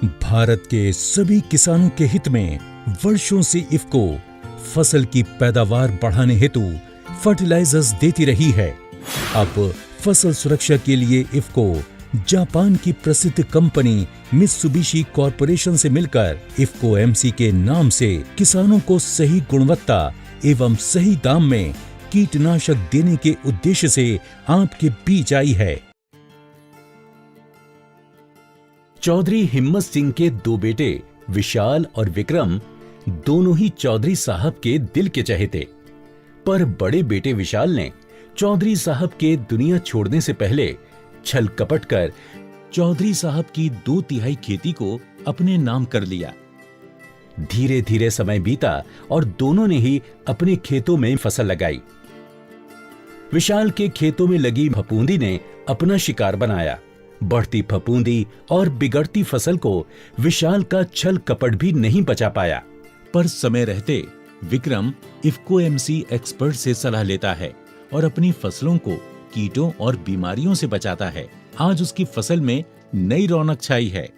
भारत के सभी किसानों के हित में वर्षों से इफ्को फसल की पैदावार बढ़ाने हेतु फर्टिलाइजर्स देती रही है। अब फसल सुरक्षा के लिए इफ्को जापान की प्रसिद्ध कंपनी मित्सुबिशी कॉरपोरेशन से मिलकर इफ्को एमसी के नाम से किसानों को सही गुणवत्ता एवं सही दाम में कीटनाशक देने के उद्देश्य से आपके बीच आई है। चौधरी हिम्मत सिंह के दो बेटे विशाल और विक्रम दोनों ही चौधरी साहब के दिल के चहेते, पर बड़े बेटे विशाल ने चौधरी साहब के दुनिया छोड़ने से पहले छल कपट कर चौधरी साहब की 2/3 खेती को अपने नाम कर लिया। धीरे धीरे समय बीता और दोनों ने ही अपने खेतों में फसल लगाई। विशाल के खेतों में लगी फफूंदी ने अपना शिकार बनाया। बढ़ती फफूंदी और बिगड़ती फसल को विशाल का छल कपट भी नहीं बचा पाया। पर समय रहते विक्रम इफ्को एमसी एक्सपर्ट से सलाह लेता है और अपनी फसलों को कीटों और बीमारियों से बचाता है। आज उसकी फसल में नई रौनक छाई है।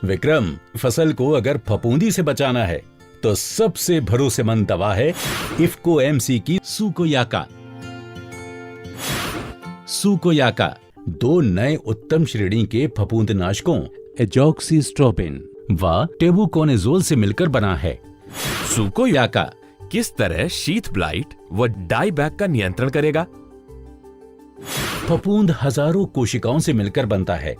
विक्रम, फसल को अगर फफूंदी से बचाना है तो सबसे भरोसेमंद दवा है इफ्को एमसी की सुकोयाका। सुकोयाका 2 नए उत्तम श्रेणी के फफूंदनाशकों एजॉक्सिस्ट्रोबिन व टेबुकोनेजोल से मिलकर बना है। सुकोयाका किस तरह शीथ ब्लाइट व डाई बैक का नियंत्रण करेगा? फफूंद हजारों कोशिकाओं से मिलकर बनता है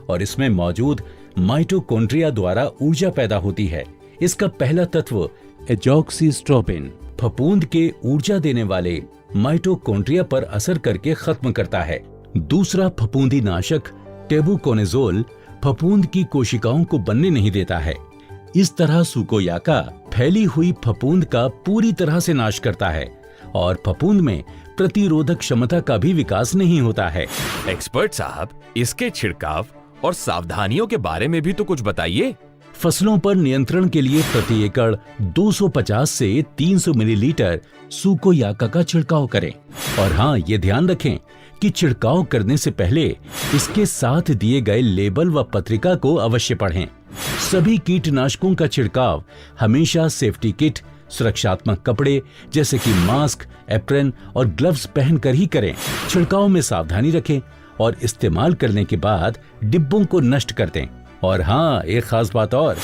और इसमें मौजूद माइटोकॉन्ड्रिया द्वारा ऊर्जा पैदा होती है। इसका पहला तत्व एजॉक्सिस्ट्रोबिन फफूंद के ऊर्जा देने वाले माइटोकॉन्ड्रिया पर असर करके खत्म करता है। दूसरा फफूंदी नाशक टेबुकोनेजोल फफूंद की कोशिकाओं को बनने नहीं देता है। इस तरह सुकोयाका फैली हुई फफूंद का पूरी तरह से नाश करता है और फफूंद में प्रतिरोधक क्षमता का भी विकास नहीं होता है। एक्सपर्ट साहब, इसके छिड़काव और सावधानियों के बारे में भी तो कुछ बताइए। फसलों पर नियंत्रण के लिए प्रति एकड़ 250 से 300 मिलीलीटर सुकोयाका का छिड़काव करें। और हाँ, ये ध्यान रखें कि छिड़काव करने से पहले इसके साथ दिए गए लेबल व पत्रिका को अवश्य पढ़ें। सभी कीटनाशकों का छिड़काव हमेशा सेफ्टी किट, सुरक्षात्मक कपड़े जैसे कि मास्क, एप्रन और ग्लव्स पहनकर ही करें। छिड़काव में सावधानी रखें और इस्तेमाल करने के बाद डिब्बों को नष्ट कर दें। और हाँ, एक खास बात और,